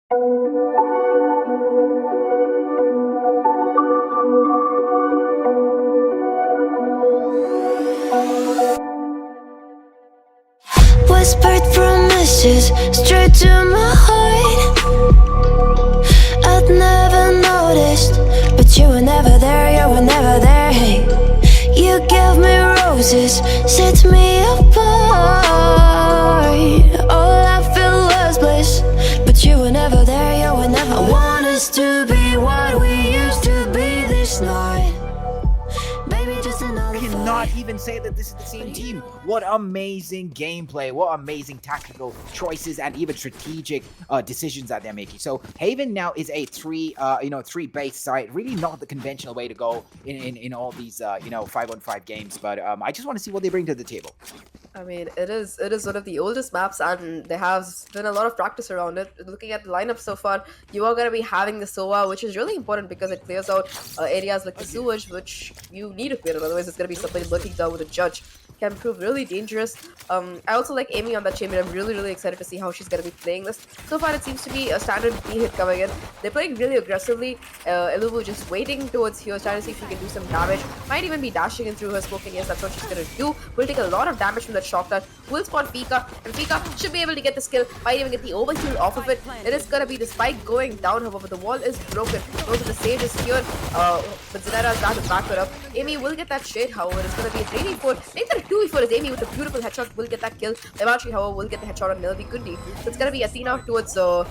Whispered promises straight to my heart. I'd never noticed, but you were never there, you were never there. Hey, you gave me roses, set me apart. All I feel was bliss, but you were never there, you were never. I want us to be what we used to be this night. Baby, just another Cannot even say that this is the same team. What amazing gameplay, what amazing tactical choices and even strategic decisions that they're making. So Haven now is a three base site, really not the conventional way to go in all these 5-on-5 games, but I just want to see what they bring to the table. I mean, it is one of the oldest maps, and there has been a lot of practice around it. Looking at the lineup so far, you are going to be having the SOA, which is really important because it clears out areas like the sewage, which you need to clear it. Otherwise, it's going to be somebody lurking down with a judge. Can prove really dangerous. I also like Amy on that chamber. I'm really excited to see how she's going to be playing this. So far, it seems to be a standard B hit coming in. They're playing really aggressively. Eluvu just waiting towards here, trying to see if he can do some damage. Might even be dashing in through her smoke, and yes, that's what she's going to do. Will take a lot of damage from that shot that will spawn Pika, and Pika should be able to get the skill. Might even get the overkill off of it. It is going to be the spike going down, however, the wall is broken. Those are the sages here, but Zenera is down to back her up. Amy will get that shade, however, it's going to be a 3v4. Make that a 2v4 as Amy with a beautiful headshot will get that kill. Devanshi, however, will get the headshot on Nilvi Kundi. So it's going to be Athena towards the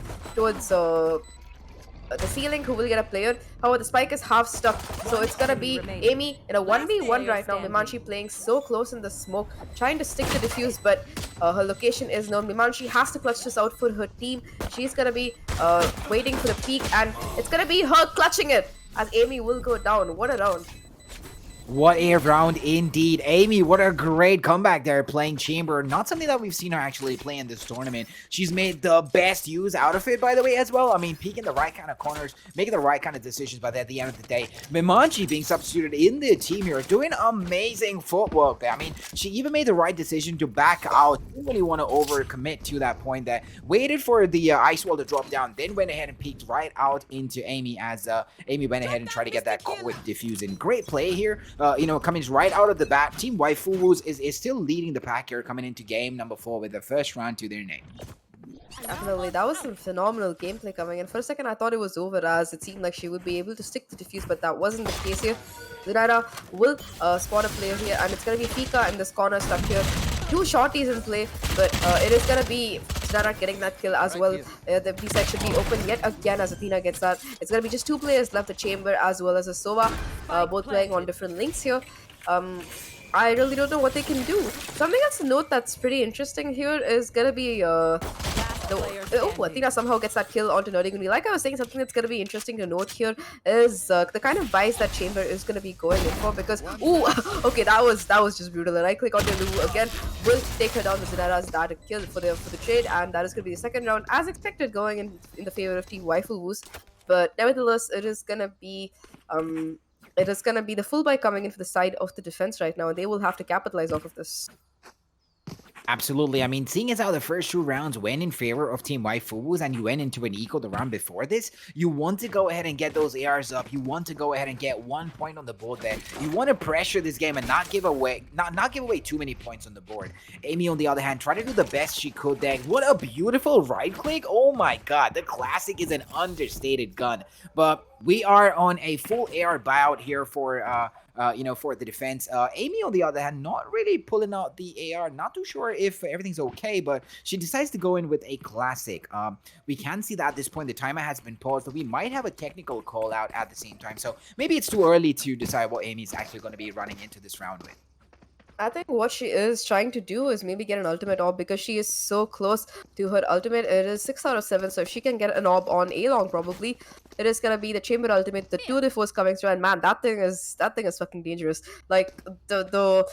ceiling who will get a player. However, the spike is half stuck, so it's gonna be Amy in a 1v1 right now. Mimanshi playing so close in the smoke, trying to stick to defuse, but her location is known. Mimanshi has to clutch this out for her team. She's gonna be waiting for the peak, and it's gonna be her clutching it as Amy will go down. What a round. What a round indeed. Amy, what a great comeback there playing Chamber. Not something that we've seen her actually play in this tournament. She's made the best use out of it, by the way, as well. I mean, peeking the right kind of corners, making the right kind of decisions, but at the end of the day, Mimanchi being substituted in the team here, doing amazing footwork there. I mean, she even made the right decision to back out. Didn't really want to overcommit to that point there. Waited for the ice wall to drop down, then went ahead and peeked right out into Amy as Amy went ahead and tried to get that quick diffuse in. Great play here. Coming right out of the bat, Team Waifus is still leading the pack here, coming into game number 4 with the first round to their name. Definitely, that was some phenomenal gameplay coming in. For a second, I thought it was over as it seemed like she would be able to stick to defuse, but that wasn't the case here. Zenara will spot a player here, and it's going to be Pika in this corner stuck here. 2 shorties in play, but it is going to be Zenara getting that kill as well. The B side should be open yet again as Athena gets that. It's going to be just 2 players left, the Chamber as well as a Sova, both playing on different links here. I really don't know what they can do. Something else to note that's pretty interesting here is going to be Athena somehow gets that kill onto Nerdigundi. Like I was saying, something that's going to be interesting to note here is the kind of buys that Chamber is going to be going in for, because okay, that was just brutal. And I click onto Lulu again, will take her down. The Zenara's that kill for the trade, and that is going to be the second round as expected, going in the favor of Team Waifus. But nevertheless, it is going to be the full buy coming in for the side of the defense right now, and they will have to capitalize off of this. Absolutely. I mean, seeing as how the first 2 rounds went in favor of Team Waifus and you went into an eco the round before this, you want to go ahead and get those ARs up. You want to go ahead and get 1 point on the board there. You want to pressure this game and not give away too many points on the board. Amy, on the other hand, tried to do the best she could there. What a beautiful right click. Oh my god, the classic is an understated gun. But we are on a full AR buyout here for for the defense. Amy, on the other hand, not really pulling out the AR. Not too sure if everything's okay, but she decides to go in with a classic. We can see that at this point the timer has been paused, but we might have a technical call out at the same time. So maybe it's too early to decide what Amy's actually going to be running into this round with. I think what she is trying to do is maybe get an ultimate orb, because she is so close to her ultimate. It is 6 out of 7, so if she can get an orb on A-Long, probably it is gonna be the Chamber ultimate, the 2 defaults coming through, and man, that thing is fucking dangerous. Like the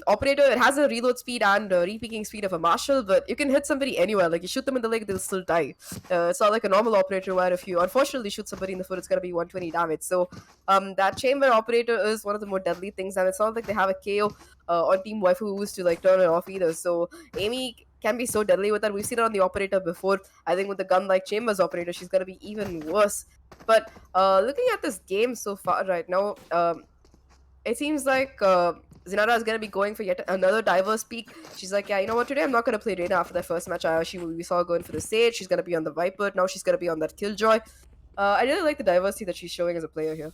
operator, it has a reload speed and re-peaking speed of a Marshal, but you can hit somebody anywhere. Like you shoot them in the leg, they'll still die. It's not like a normal operator where if you unfortunately shoot somebody in the foot, it's gonna be 120 damage. So that Chamber operator is one of the more deadly things, and it's not like they have a KO on Team Waifu to like turn it off either. So Amy can be so deadly with that. We've seen it on the operator before. I think with the gun like Chambers operator, she's gonna be even worse. But looking at this game so far right now, it seems like Zenara is gonna be going for yet another diverse peak. She's like, yeah, you know what? Today I'm not gonna play Reyna after that first match. We saw her going for the Sage. She's gonna be on the Viper. Now she's gonna be on that Killjoy. I really like the diversity that she's showing as a player here.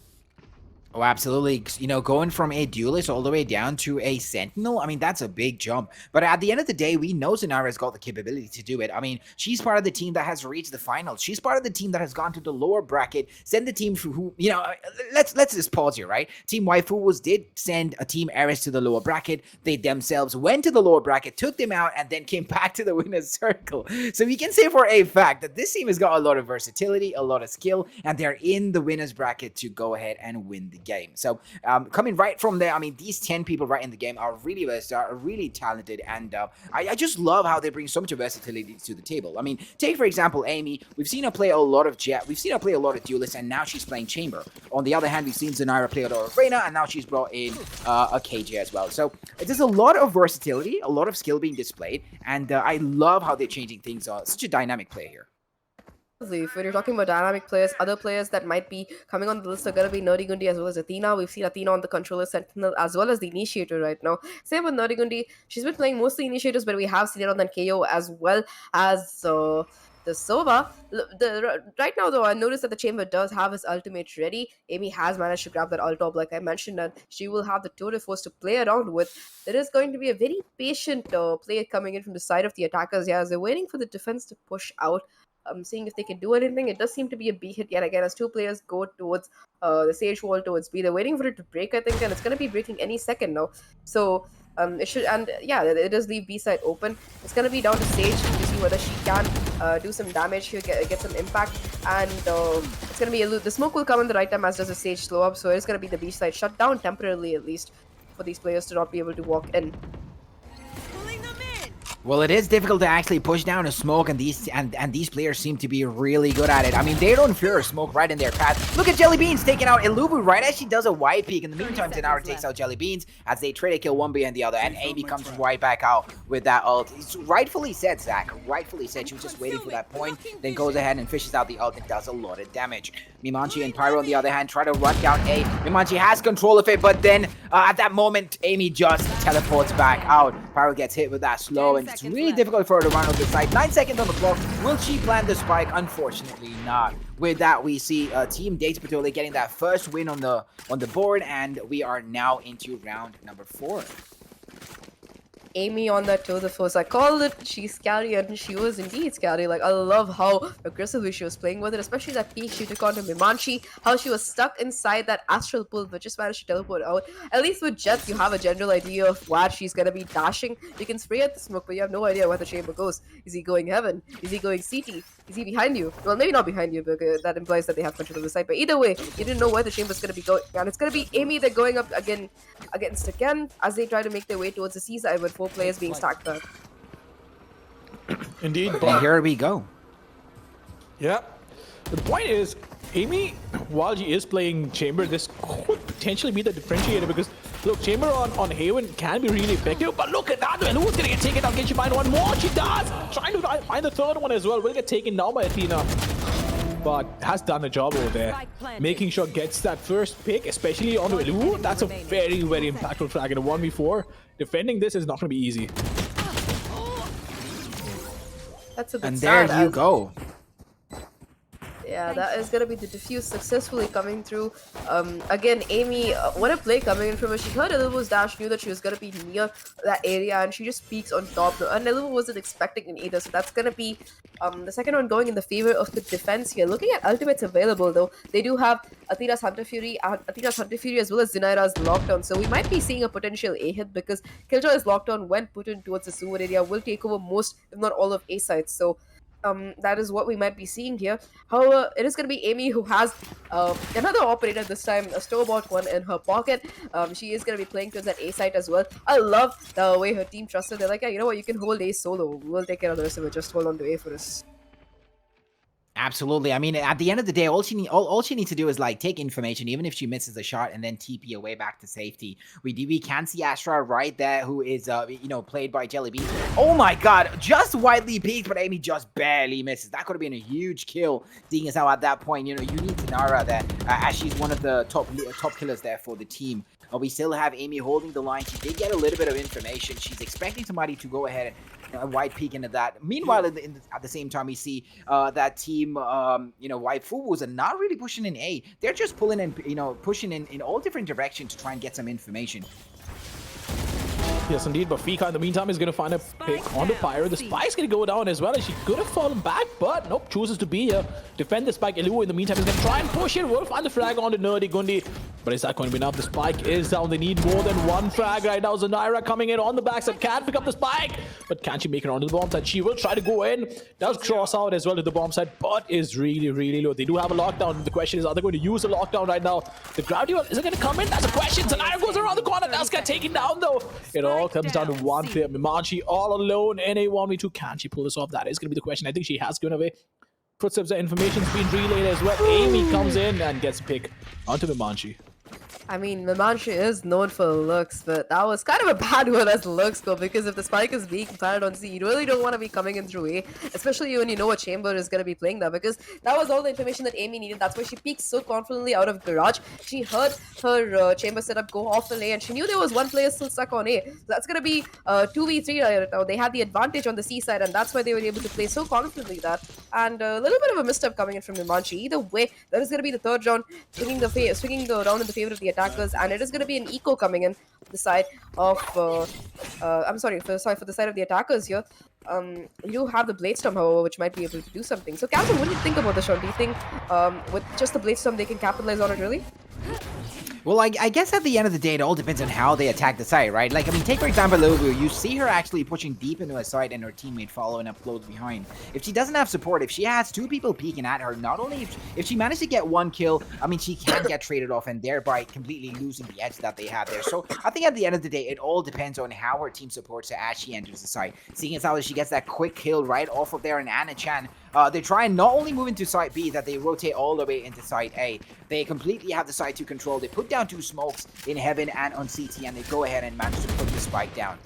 Oh, absolutely. You know, going from a duelist all the way down to a sentinel, I mean, that's a big jump. But at the end of the day, we know Zenara's got the capability to do it. I mean, she's part of the team that has reached the finals. She's part of the team that has gone to the lower bracket, send the team who, you know, let's just pause here, right? Team Waifus did send a Team Eris to the lower bracket. They themselves went to the lower bracket, took them out, and then came back to the winner's circle. So we can say for a fact that this team has got a lot of versatility, a lot of skill, and they're in the winner's bracket to go ahead and win the game. So coming right from there, I mean, these 10 people right in the game are really versatile, are really talented, and I just love how they bring so much versatility to the table. I mean, take for example Amy. We've seen her play a lot of Jet, we've seen her play a lot of Duelist, and now she's playing Chamber. On the other hand, we've seen Zenara play a lot of Reyna, and now she's brought in a KJ as well. So there's a lot of versatility, a lot of skill being displayed, and I love how they're changing things. Such a dynamic play here. When you're talking about dynamic players, other players that might be coming on the list are going to be Nerdigundi as well as Athena. We've seen Athena on the controller Sentinel as well as the Initiator right now. Same with Nerdigundi. She's been playing mostly Initiators, but we have seen it on the KO as well as the Sova. Right now, though, I noticed that the Chamber does have his ultimate ready. Amy has managed to grab that ult top, like I mentioned, and she will have the tour de force to play around with. There is going to be a very patient play coming in from the side of the attackers. Yeah, as they're waiting for the defense to push out. Seeing if they can do anything. It does seem to be a B hit yet again as two players go towards the Sage wall towards B. They're waiting for it to break, I think, and it's going to be breaking any second now. So it should, and yeah, it does leave B side open. It's going to be down to Sage to see whether she can do some damage here, get some impact, and it's going to be a loot. The smoke will come in the right time as does the Sage slow up, so it's going to be the B side shut down temporarily at least for these players to not be able to walk in. Well, it is difficult to actually push down a smoke, and these players seem to be really good at it. I mean, they don't fear a smoke right in their path. Look at Jelly Beans taking out Ilubu right as she does a wide peek. In the meantime, Zenara takes out Jelly Beans as they trade a kill one behind the other, and Amy comes right back out with that ult. It's rightfully said, Zach. Rightfully said. She was just waiting for that point, then goes ahead and fishes out the ult and does a lot of damage. Mimanchi and Pyro, on the other hand, try to run down A. Mimanchi has control of it, but then at that moment, Amy just teleports back out. Pyro gets hit with that slow, and it's really difficult for her to run on the side. 9 seconds on the clock. Will she plant the spike? Unfortunately not. With that, we see Team Dates Patoli getting that first win on the board, and we are now into round number 4. Amy on that tour de force. I called it. She's scary, and she was indeed scary. Like, I love how aggressively she was playing with it, especially that peek she took on to Mimanchi, how she was stuck inside that astral pool but just managed to teleport out. At least with Jet, you have a general idea of where she's gonna be dashing. You can spray at the smoke, but you have no idea where the chamber goes. Is he going heaven? Is he going CT? Is he behind you? Well, maybe not behind you, because that implies that they have control of the site. But either way, you didn't know where the chamber's gonna be going, and it's gonna be Amy. They're going up against again as they try to make their way towards the seaside with 4 players being stacked up. Indeed, And here we go. Yeah. The point is, Amy, while she is playing Chamber, this could potentially be the differentiator because, look, Chamber on Haven can be really effective, but look at that, and who's gonna get taken down? Can she find one more? She does! Trying to find the third one as well. Will get taken down by Athena, but has done a job over there. Making sure gets that first pick, especially on the Ilu. That's a very, very impactful frag in a 1v4. Defending this is not gonna be easy. That's a bit And sad. there you go. Yeah, that is gonna be the diffuse successfully coming through. Again, Amy, what a play coming in from her. She heard Elivu's dash, knew that she was gonna be near that area, and she just peeks on top. And Elivu wasn't expecting it either, so that's gonna be the second one going in the favor of the defense here. Looking at ultimates available though, they do have Athena's Hunter Fury as well as Zenira's Lockdown. So we might be seeing a potential A hit because Killjoy's Lockdown when put in towards the sewer area will take over most, if not all, of A sites. So that is what we might be seeing here. However, it is going to be Amy who has another operator this time, a store-bought one in her pocket. She is going to be playing towards that A site as well. I love the way her team trusted. They're like, yeah, you know what, you can hold A solo. We'll take care of the rest of it. Just hold on to A for us. Absolutely. I mean, at the end of the day, all she needs to do is like take information, even if she misses a shot, and then TP away back to safety. We can see Astra right there, who is played by Jelly Bean. Oh my God, just widely peaked, but Amy just barely misses. That could have been a huge kill. Seeing as how at that point, you need Tanara there, as she's one of the top killers there for the team. We still have Amy holding the line. She did get a little bit of information. She's expecting somebody to go ahead and wide peek into that. Meanwhile, at the same time, we see that team, White Fubus are not really pushing in A. They're just pulling in, pushing in all different directions to try and get some information. Yes, indeed, but Fika in the meantime is going to find a pick on the Pyro. The spike's going to go down as well, and she could have fallen back, but nope, chooses to be here. Defend the spike. Elu in the meantime is going to try and push it. Will find the frag on the Nerdy Gundi, but is that going to be enough? The spike is down. They need more than one frag right now. Zanira coming in on the backside, can't pick up the spike, but can she make it onto the bomb side? She will try to go in. Does cross out as well to the bomb side, but is really, really low. They do have a lockdown. The question is, are they going to use the lockdown right now? The gravity well, is it going to come in? That's a question. Zanira goes around the corner. Does get taken down though. It all comes down to one player. Mimanchi all alone in a 1v2. Can she pull this off? That is going to be the question. I think she has given away. Footsteps of information's been relayed as well. Amy comes in and gets a pick onto Mimanchi. I mean, Mimanchi is known for looks, but that was kind of a bad one as looks go, because if the spike is being planted on C, you really don't want to be coming in through A, especially when you know a chamber is going to be playing that, because that was all the information that Amy needed. That's why she peeked so confidently out of garage. She heard her chamber setup go off the lane, and she knew there was one player still stuck on A. So that's going to be 2v3 right now. They had the advantage on the C side, and that's why they were able to play so confidently that. And a little bit of a misstep coming in from Mimanchi. Either way, that is going to be the third round, swinging the round in the favor of the attackers, and it is going to be an eco coming in the side of for the side of the attackers here. You have the Bladestorm, however, which might be able to do something. So Captain, what do you think about this round? Do you think with just the Bladestorm they can capitalize on it really? Well, I guess at the end of the day, it all depends on how they attack the site, right? Like, I mean, take for example, Lobu. You see her actually pushing deep into a site and her teammate following up close behind. If she doesn't have support, if she has two people peeking at her, not only if she managed to get one kill, I mean, she can get traded off and thereby completely losing the edge that they have there. So I think at the end of the day, it all depends on how her team supports her as she enters the site. Seeing as how she gets that quick kill right off of there, and Anna Chan, they try and not only move into site B, that they rotate all the way into site A. They completely have the site 2 control. They put down 2 smokes in heaven and on CT, and they go ahead and manage to put the spike down.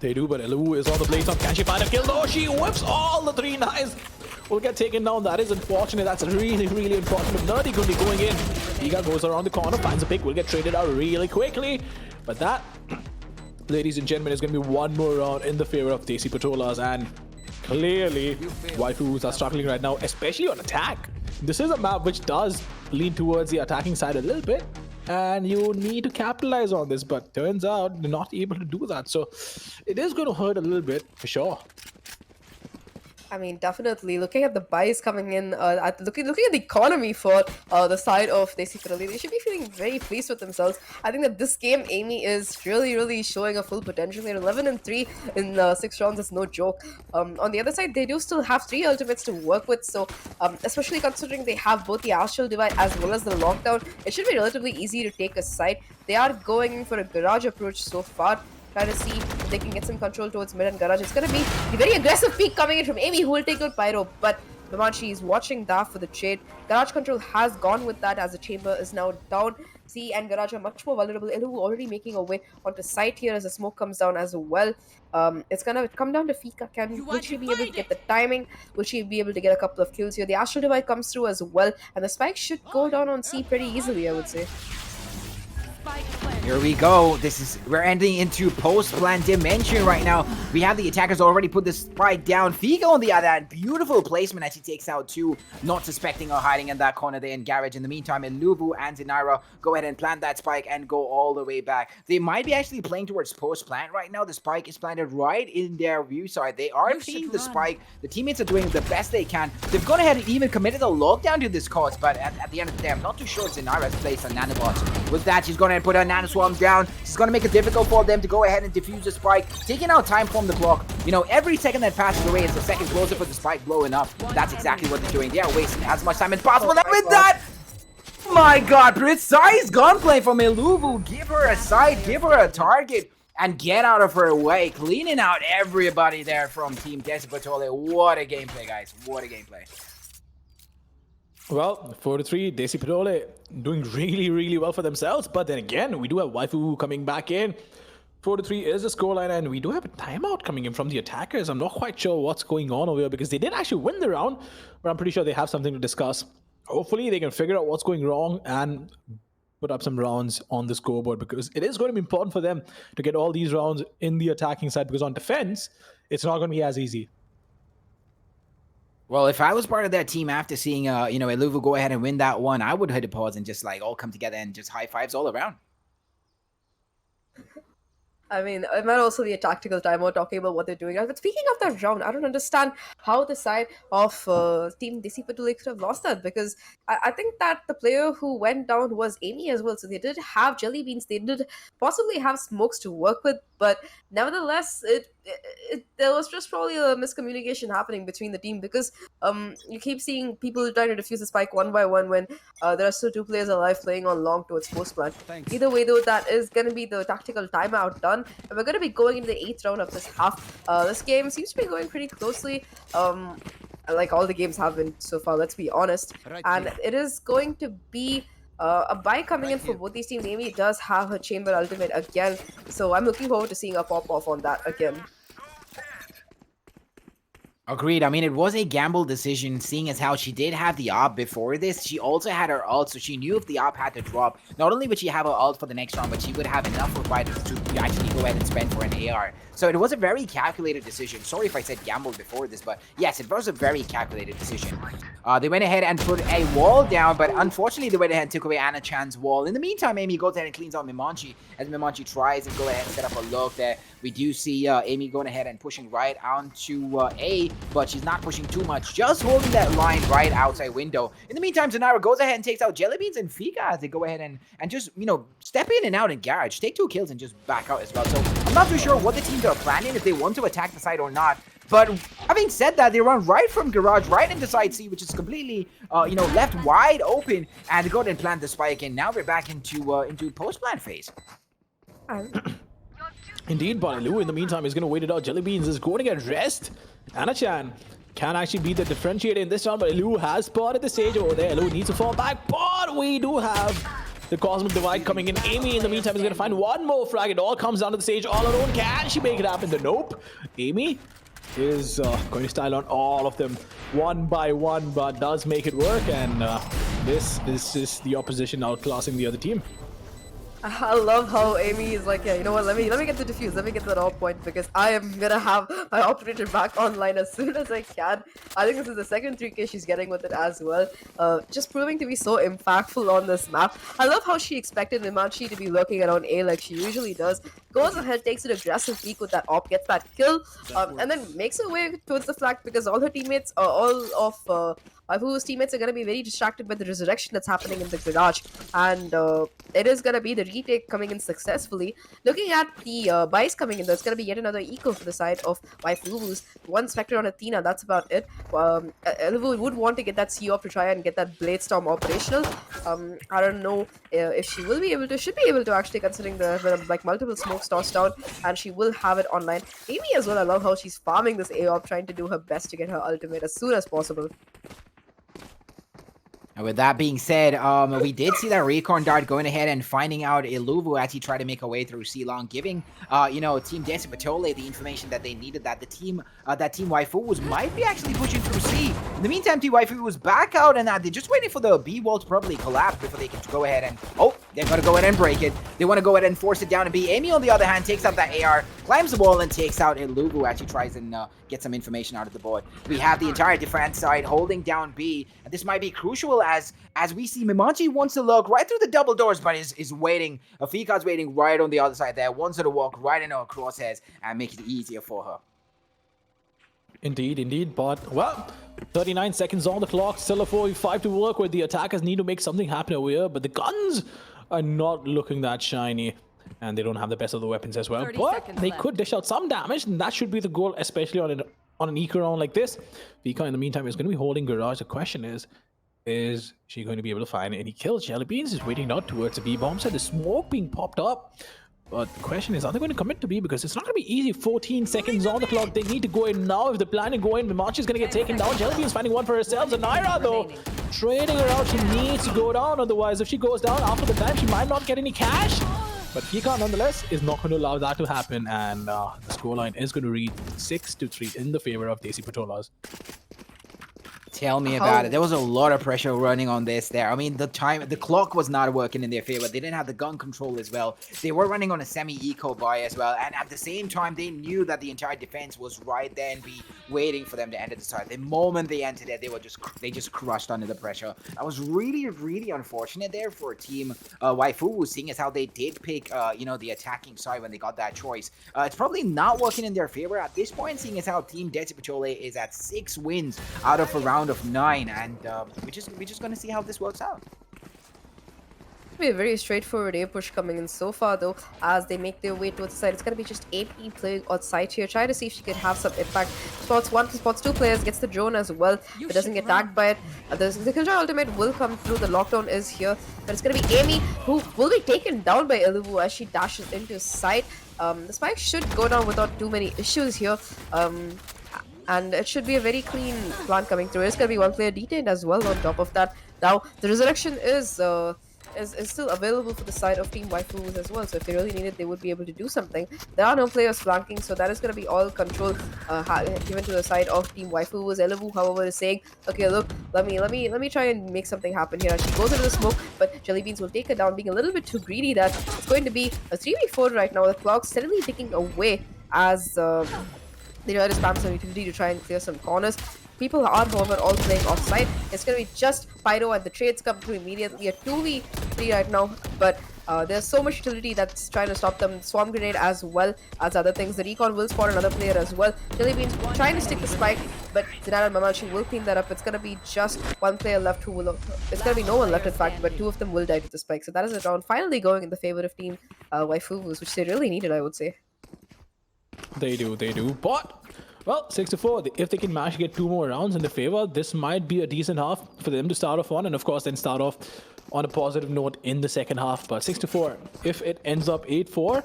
They do, but Elu is on the blades up. Can she find a kill? No, she whips all the 3 knives. Will get taken down. That is unfortunate. That's really, really unfortunate. Nerdy Gundi going in. Giga goes around the corner, finds a pick. Will get traded out really quickly. But that, ladies and gentlemen, is going to be one more round in the favor of Desi Patrolas. And clearly, waifus are struggling right now, especially on attack. This is a map which does lean towards the attacking side a little bit, and you need to capitalize on this, but turns out they're not able to do that. So it is going to hurt a little bit for sure. I mean, definitely. Looking at the buys coming in, looking at the economy for the side of Desi Patrolas, they should be feeling very pleased with themselves. I think that this game, Amy is really, really showing a full potential. They're 11-3 in 6 rounds. It's no joke. On the other side, they do still have 3 ultimates to work with. So, especially considering they have both the Astral Divide as well as the Lockdown, it should be relatively easy to take a side. They are going in for a garage approach so far. Trying to see if they can get some control towards mid and garage. It's going to be a very aggressive peek coming in from Amy, who will take out Pyro, but Mimanchi is watching that for the trade. Garage control has gone with that as the chamber is now down. C and garage are much more vulnerable. Elu already making a way onto site here as the smoke comes down as well. It's going to come down to Fika. Will she be able to get the timing? Will she be able to get a couple of kills here? The Astral Divide comes through as well, and the spike should go down on C pretty easily, I would say. Here we go. We're ending into post-plan dimension right now. We have the attackers already put the spike down. Figo on the other hand, beautiful placement as he takes out 2, not suspecting or hiding in that corner there in Garage. In the meantime, Lubu and Zinara go ahead and plant that spike and go all the way back. They might be actually playing towards post-plant right now. The spike is planted right in their view side. They are seeing the spike. The teammates are doing the best they can. They've gone ahead and even committed a lockdown to this cause, but at the end of the day, I'm not too sure if Zinara's placed on nanobots. With that, she's going to put her nanoswarms down. She's going to make it difficult for them to go ahead and defuse the spike, taking out time from the clock. You know, every second that passes away is a second closer for the spike blowing up. That's exactly what they're doing. They are wasting as much time as possible. And with that, oh my god, precise gunplay from Eluvu. Give her a sight, give her a target. and get out of her way, cleaning out everybody there from Team Desipatole. What a gameplay, guys. What a gameplay. Well, 4-3, Desi Padole doing really well for themselves. But then again, we do have Waifu coming back in. 4-3 is the scoreline, and we do have a timeout coming in from the attackers. I'm not quite sure what's going on over here because they did actually win the round, but I'm pretty sure they have something to discuss. Hopefully, they can figure out what's going wrong and put up some rounds on the scoreboard, because it is going to be important for them to get all these rounds in the attacking side, because on defense, it's not going to be as easy. Well, if I was part of that team after seeing, Eluvu go ahead and win that one, I would hit a pause and just like all come together and just high fives all around. I mean, it might also be a tactical timeout talking about what they're doing. But speaking of that round, I don't understand how the side of Team Desi Patule could have lost that, because I think that the player who went down was Amy as well. So they did have jelly beans, they did possibly have smokes to work with, but nevertheless, there was just probably a miscommunication happening between the team, because you keep seeing people trying to defuse the spike one by one when there are still two players alive playing on long towards post plant. Either way, though, that is going to be the tactical timeout done. And we're going to be going into the 8th round of this half. This game seems to be going pretty closely, like all the games have been so far, let's be honest. And it is going to be a buy coming in for both these teams. Amy does have her chamber ultimate again, so I'm looking forward to seeing a pop off on that again. Agreed. I mean, it was a gamble decision, seeing as how she did have the AWP before this. She also had her ult, so she knew if the AWP had to drop, not only would she have her ult for the next round, but she would have enough required to actually go ahead and spend for an AR. So it was a very calculated decision. Sorry if I said gamble before this, but yes, it was a very calculated decision. They went ahead and put a wall down, but unfortunately they went ahead and took away Anna Chan's wall. In the meantime, Amy goes ahead and cleans out Mimanchi, as Mimanchi tries and go ahead and set up a look there. We do see Amy going ahead and pushing right onto A, but she's not pushing too much, just holding that line right outside window. In the meantime, Zanara goes ahead and takes out Jellybeans and Fika as they go ahead and just, step in and out in Garage, take 2 kills and just back out as well. So I'm not too sure what the teams are planning, if they want to attack the side or not. But having said that, they run right from Garage, right into side C, which is completely, left wide open, and they go ahead and plant the spike, and now we're back into post-plant phase. Indeed, but Lu in the meantime is going to wait it out. Jellybeans is going to get rest. Anna-chan can actually be the differentiator in this round, but Lu has spotted the stage over there. Lu needs to fall back, but we do have the Cosmic Divide coming in. Amy in the meantime is going to find one more frag. It all comes down to the stage all alone. Can she make it happen? Nope. Amy is going to style on all of them one by one, but does make it work, and this is just the opposition outclassing the other team. I love how Amy is like, yeah, you know what, let me get the defuse, let me get to that off point, because I am gonna have my operator back online as soon as I can. I think this is the second 3k she's getting with it as well. Just proving to be so impactful on this map. I love how she expected Mimanchi to be lurking around A like she usually does. Goes ahead, takes an aggressive peek with that op, gets that kill, and then makes her way towards the flag, because all her teammates, all of Waifu's teammates are going to be very distracted by the resurrection that's happening in the garage, and it is going to be the retake coming in successfully. Looking at the buys coming in, there's going to be yet another eco for the side of Waifu's. One Spectre on Athena, that's about it. Elivu would want to get that C-op to try and get that Blade Storm operational. I don't know if she will be able to, should be able to actually, considering the like multiple smokes tossed down, and she will have it online. Amy as well, I love how she's farming this A-op, trying to do her best to get her ultimate as soon as possible. And with that being said, we did see that Recon Dart going ahead and finding out Iluvu as he tried to make her way through C-Long, giving, Team Desi Patole the information that they needed, that the team, that Team Waifu might be actually pushing through C. In the meantime, Team Waifu was back out, and they're just waiting for the B wall to probably collapse before they can go ahead and, they're going to go ahead and break it. They want to go ahead and force it down to B. Amy, on the other hand, takes out that AR, climbs the wall, and takes out Iluvu as she tries and get some information out of the board. We have the entire defense side holding down B, and this might be crucial as we see Mimanchi wants to look right through the double doors, but is waiting. Afika's waiting right on the other side there, wants her to walk right into her crosshairs and make it easier for her. Indeed, but, well, 39 seconds on the clock, still a 4v5 to work with. The attackers need to make something happen over here, but the guns are not looking that shiny, and they don't have the best of the weapons as well, but they could dish out some damage, and that should be the goal, especially on an eco round like this. Vika, in the meantime, is going to be holding Garage. The question is she going to be able to find any kills? Jellybeans is waiting out towards the B-bomb side. The smoke being popped up But the question is, are they going to commit to B? Because it's not going to be easy. 14 seconds on the clock. They need to go in now. If they plan to go in, Mimachi is going to get taken down. Jellybean's finding one for herself. And Naira, though, trading her out. She needs to go down. Otherwise, if she goes down after the time, she might not get any cash. But Pika, nonetheless, is not going to allow that to happen. And the scoreline is going to read 6-3 in the favor of Desi Patolas. Tell me about it. There was a lot of pressure running on this there. I mean, the clock was not working in their favor. They didn't have the gun control as well. They were running on a semi-eco buy as well. And at the same time, they knew that the entire defense was right there and be waiting for them to enter the side. The moment they entered it, they just crushed under the pressure. That was really, really unfortunate there for Team Waifu, seeing as how they did pick, the attacking side when they got that choice. It's probably not working in their favor at this point, seeing as how Team Desi Patole is at 6 wins out of a round of 9, and we're just gonna see how this works out. Be a very straightforward A push coming in so far, though, as they make their way towards the side. It's gonna be just AP playing outside here, trying to see if she can have some impact. Spots 1 to spots 2 players, gets the drone as well, but doesn't get tagged by it. The Killjoy ultimate will come through. The lockdown is here, but it's gonna be Amy who will be taken down by Iluvu as she dashes into sight. The spike should go down without too many issues here. And it should be a very clean plan coming through. There's gonna be one player detained as well on top of that. Now, the resurrection is still available for the side of Team Waifus as well, so if they really need it, they would be able to do something. There are no players flanking, so that is going to be all control given to the side of Team Waifus. Elevu, however, is saying, okay, look, let me try and make something happen here. She goes into the smoke, but Jellybeans will take her down, being a little bit too greedy. That it's going to be a 3v4 right now. The clock's steadily ticking away as they try to spam some utility to try and clear some corners. People are, however, all playing offside. It's going to be just Pyro, and the trades come through immediately. A 2v3 right now, but there's so much utility that's trying to stop them. Swarm Grenade as well as other things. The Recon will spot another player as well. Jellybeans trying to stick the spike, but Zinara and Mamachi will clean that up. It's going to be just one player left who will... It's going to be no one left, in fact, but 2 of them will die to the spike. So that is a round finally going in the favor of Team Waifus, which they really needed, I would say. They do. But, well, 6-4. If they can manage to get 2 more rounds in their favor, this might be a decent half for them to start off on, and of course then start off on a positive note in the second half. But 6-4, if it ends up 8-4,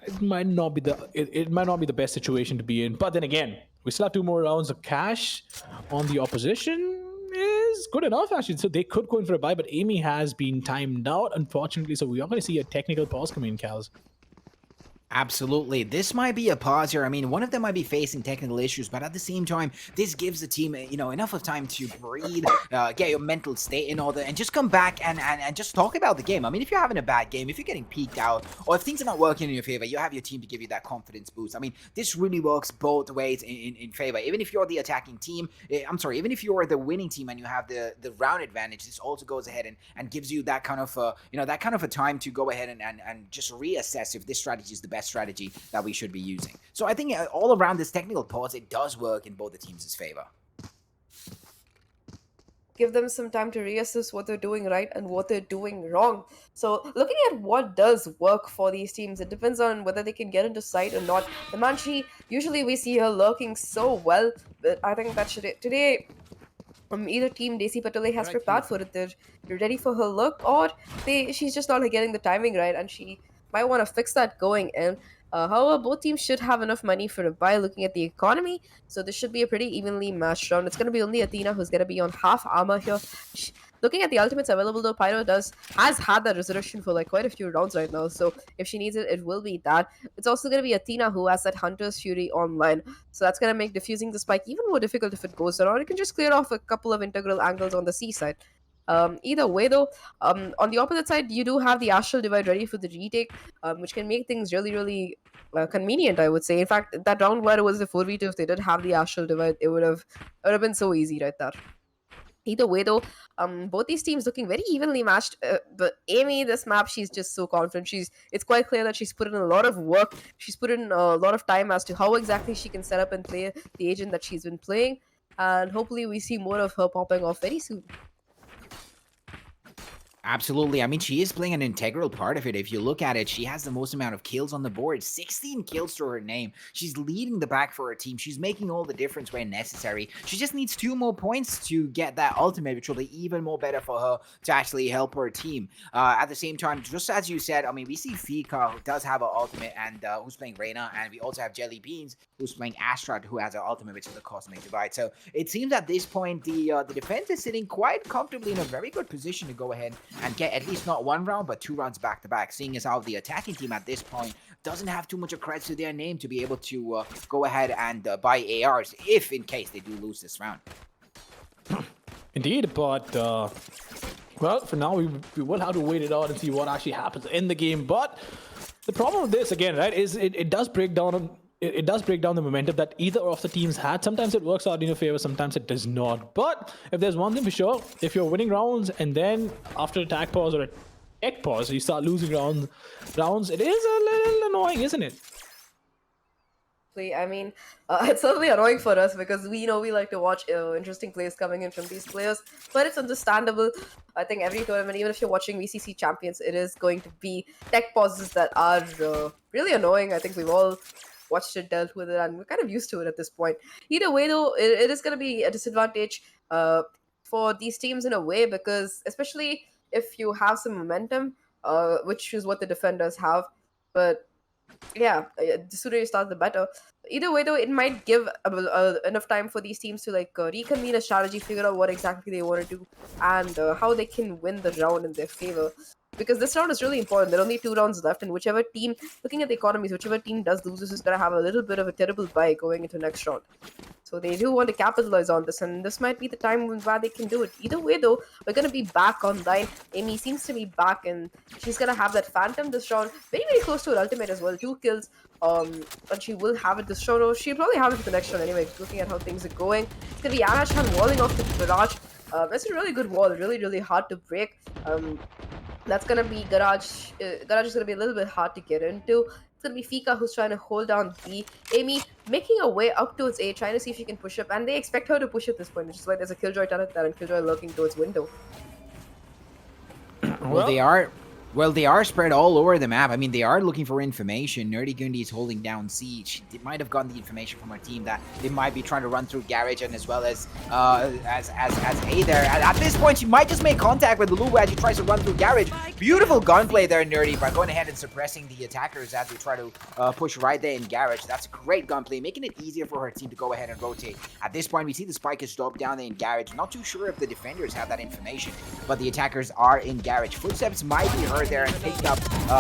it might not be the best situation to be in. But then again, we still have 2 more rounds of cash on the opposition. Is good enough, actually. So they could go in for a buy, but Amy has been timed out, unfortunately. So we are going to see a technical pause coming in, Kals. Absolutely. This might be a pause here. I mean, one of them might be facing technical issues, but at the same time, this gives the team, enough of time to breathe, get your mental state in order, and just come back and just talk about the game. I mean, if you're having a bad game, if you're getting peaked out, or if things are not working in your favor, you have your team to give you that confidence boost. I mean, this really works both ways in favor. Even if you're the attacking team, even if you're the winning team and you have the round advantage, this also goes ahead and gives you that kind of, a time to go ahead and just reassess if this strategy is the best strategy that we should be using. So I think all around this technical pause, it does work in both the teams' favor. Give them some time to reassess what they're doing right and what they're doing wrong. So looking at what does work for these teams, it depends on whether they can get into sight or not. The Manchi, usually we see her lurking so well, but I think that today either team Desi Patole has prepared for it. They're ready for her look, or she's just not getting the timing right, and she might want to fix that going in. However, both teams should have enough money for a buy looking at the economy, so this should be a pretty evenly matched round. It's going to be only Athena who's going to be on half armor here. Looking at the ultimates available though, Pyro has had that resurrection for like quite a few rounds right now, so if she needs it, it will be that. It's also going to be Athena who has that Hunter's Fury online, so that's going to make defusing the spike even more difficult if it goes down, or you can just clear off a couple of integral angles on the C side. Either way though, on the opposite side, you do have the Astral Divide ready for the retake, which can make things really, really convenient, I would say. In fact, that round where it was the 4v2, if they did have the Astral Divide, it would have been so easy right there. Either way though, both these teams looking very evenly matched, but Amy, this map, she's just so confident. It's quite clear that she's put in a lot of work. She's put in a lot of time as to how exactly she can set up and play the agent that she's been playing, and hopefully we see more of her popping off very soon. Absolutely. I mean, she is playing an integral part of it. If you look at it, she has the most amount of kills on the board, 16 kills to her name. She's leading the pack for her team. She's making all the difference when necessary. She just needs 2 more points to get that ultimate, which will be even more better for her to actually help her team. At the same time, just as you said, I mean, we see Fika, who does have an ultimate, and who's playing Reyna, and we also have Jelly Beans, who's playing Astra, who has an ultimate, which is the Cosmic Divide. So it seems at this point, the defense is sitting quite comfortably in a very good position to go ahead and get at least not 1 round, but 2 rounds back to back, seeing as how the attacking team at this point doesn't have too much of credits to their name to be able to go ahead and buy ARs if in case they do lose this round. Indeed, but well, for now we will have to wait it out and see what actually happens in the game. But the problem with this again, right, is it does break down. It does break down the momentum that either of the teams had. Sometimes it works out in your favor, sometimes it does not. But if there's one thing for sure, if you're winning rounds and then after attack pause or a tech pause, you start losing rounds, it is a little annoying, isn't it? I mean, it's certainly annoying for us because we know we like to watch interesting plays coming in from these players, but it's understandable. I think every tournament, even if you're watching VCC champions, it is going to be tech pauses that are really annoying. I think we've all watched it, dealt with it, and we're kind of used to it at this point. Either way, though, it is going to be a disadvantage for these teams in a way, because especially if you have some momentum, which is what the defenders have. But yeah, the sooner you start, the better. Either way, though, it might give enough time for these teams to reconvene a strategy, figure out what exactly they want to do, and how they can win the round in their favor. Because this round is really important. There are only 2 rounds left, and whichever team, looking at the economies, whichever team does lose this is going to have a little bit of a terrible bye going into next round. So they do want to capitalize on this, and this might be the time where they can do it. Either way, though, we're going to be back online. Amy seems to be back, and she's going to have that Phantom this round. Very, very close to her ultimate as well. 2 kills, and she will have it this round. Or she'll probably have it for the next round anyway, looking at how things are going. It's going to be Anna Chan walling off the barrage. That's a really good wall, really, really hard to break. That's going to be Garage. Garage is going to be a little bit hard to get into. It's going to be Fika who's trying to hold down B. Amy making her way up towards A, trying to see if she can push up. And they expect her to push at this point, which is why there's a Killjoy talent there and Killjoy lurking towards window. Well, they are spread all over the map. I mean, they are looking for information. Nerdy Gundi is holding down Siege. They might have gotten the information from our team that they might be trying to run through Garage, and as well as A there. At this point, she might just make contact with Lulu as she tries to run through Garage. Beautiful gunplay there, Nerdy, by going ahead and suppressing the attackers as they try to push right there in Garage. That's great gunplay, making it easier for her team to go ahead and rotate. At this point, we see the spike is dropped down there in Garage. Not too sure if the defenders have that information, but the attackers are in Garage. Footsteps might be heard there and picked up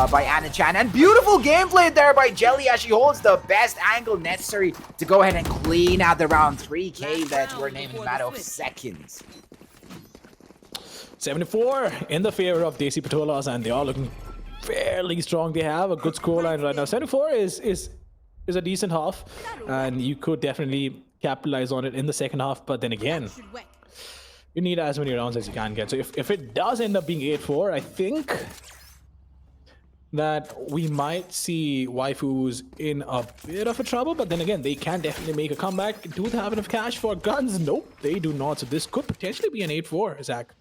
by Anna Chan. And beautiful gameplay there by Jelly as she holds the best angle necessary to go ahead and clean out the round. 3K there to her name in a matter of seconds. 74 in the favor of Desi Patolas, and they are looking fairly strong. They have a good scoreline right now. 74 is a decent half, and you could definitely capitalize on it in the second half, but then again, you need as many rounds as you can get. So if it does end up being 8-4, I think that we might see waifus in a bit of a trouble, but then again, they can definitely make a comeback. Do they have enough cash for guns? Nope, they do not. So this could potentially be an 8-4, Zach.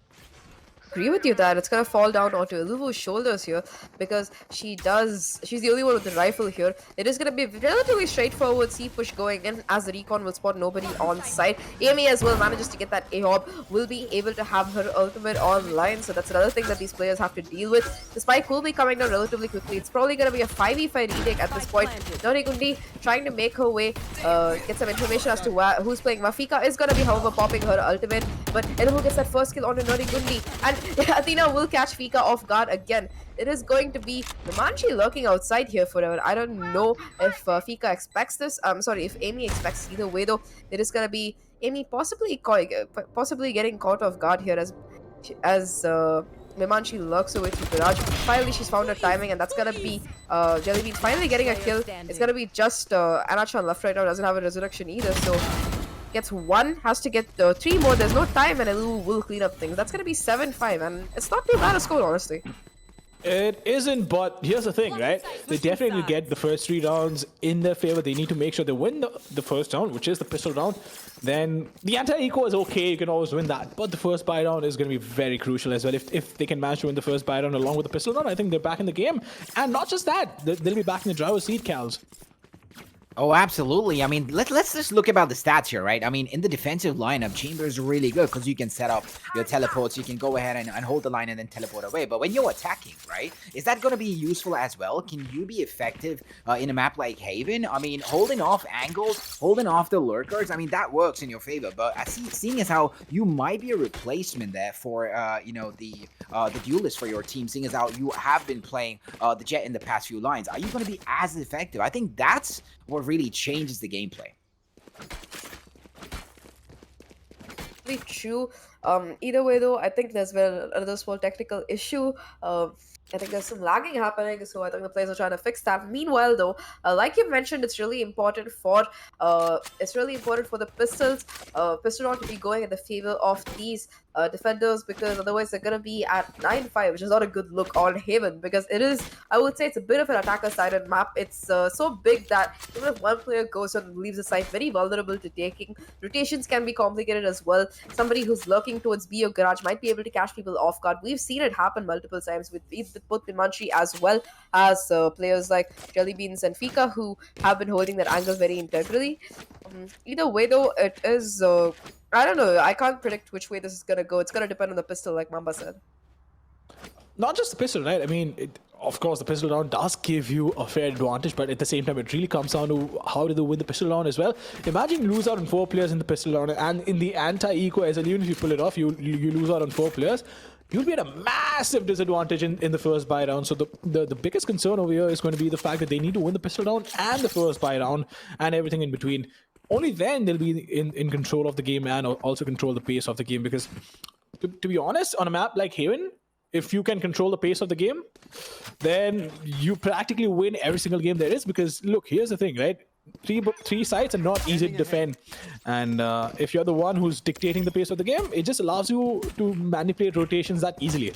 Agree with you that it's gonna fall down onto Lulu's shoulders here, because she's the only one with the rifle here. It is gonna be relatively straightforward C push going in, as the recon will spot nobody on site. Amy as well manages to get that AOB, will be able to have her ultimate online, so that's another thing that these players have to deal with. The spike will be coming down relatively quickly. It's probably gonna be a 5v5 retake at this point. Norigundi trying to make her way, get some information as to who's playing. Mafika is gonna be, however, popping her ultimate, but Elmo gets that first kill on Norigundi, and Athena will catch Fika off guard again. It is going to be Manchi lurking outside here forever. I don't know if Fika expects this. I'm sorry, if Amy expects. Either way, though, it is gonna be Amy possibly getting caught off guard here as Mimanchi lurks away to Garage. Finally, she's found her timing, and that's gonna be Jellybean finally getting a kill. It's gonna be just Anachan left right now, doesn't have a resurrection either, so gets 1, has to get 3 more. There's no time, and Elu will clean up things. That's gonna be 7-5, and it's not too bad a score, honestly. It isn't, but here's the thing, right? They definitely get the first 3 rounds in their favor. They need to make sure they win the first round, which is the pistol round. Then the anti-eco is okay, you can always win that. But the first buy round is going to be very crucial as well. If they can manage to win the first buy round along with the pistol round, I think they're back in the game. And not just that, they'll be back in the driver's seat, Cals. Oh, absolutely. I mean, let's just look about the stats here, right? I mean, in the defensive lineup, Chamber is really good because you can set up your teleports. You can go ahead and hold the line and then teleport away. But when you're attacking, right, is that going to be useful as well? Can you be effective in a map like Haven? I mean, holding off angles, holding off the lurkers, I mean, that works in your favor. But seeing as how you might be a replacement there for, you know, the duelist for your team, seeing as how you have been playing the Jet in the past few lines, are you going to be as effective? I think that's what really changes the gameplay. Really true. Either way, though, I think there's been another small technical issue. I think there's some lagging happening, so I think the players are trying to fix that. Meanwhile, though, like you mentioned, it's really important for the pistols, pistol round to be going in the favor of these defenders, because otherwise they're gonna be at 9-5, which is not a good look on Haven, because it is, I would say, it's a bit of an attacker-sided map. It's so big that even if one player goes and leaves the site, very vulnerable to taking. Rotations can be complicated as well. Somebody who's lurking towards B or garage might be able to catch people off guard. We've seen it happen multiple times with both Bimanchi as well as players like Jellybeans and Fika, who have been holding that angle very integrally. Either way, though, it is I don't know. I can't predict which way this is gonna go. It's gonna depend on the pistol, like Mamba said. Not just the pistol, right? I mean, of course, the pistol round does give you a fair advantage, but at the same time, it really comes down to how do they win the pistol round as well. Imagine you lose out on 4 players in the pistol round, and in the anti-eco as well, even if you pull it off, you lose out on 4 players. You'll be at a massive disadvantage in the first buy round. So the biggest concern over here is going to be the fact that they need to win the pistol round and the first buy round and everything in between. Only then they'll be in control of the game and also control the pace of the game. Because to be honest, on a map like Haven, if you can control the pace of the game, then you practically win every single game there is. Because look, here's the thing, right? Three sites are not easy to defend, and if you're the one who's dictating the pace of the game, it just allows you to manipulate rotations that easily.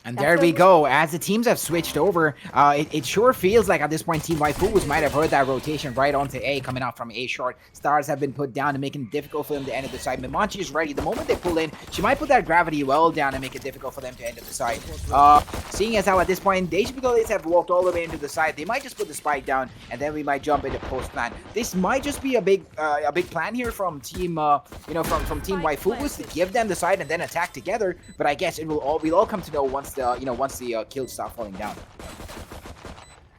And there we go. As the teams have switched over, it sure feels like at this point Team Waifus might have heard that rotation right onto A, coming out from A short. Stars have been put down and making it difficult for them to enter the side. Mimanchi is ready. The moment they pull in, she might put that gravity well down and make it difficult for them to enter the side. Seeing as how at this point, Deja Picoles have walked all the way into the side, they might just put the spike down, and then we might jump into post plan. This might just be a big plan here from Team, from Team Waifus to give them the side and then attack together. But I guess we'll all come to know once the kills start falling down.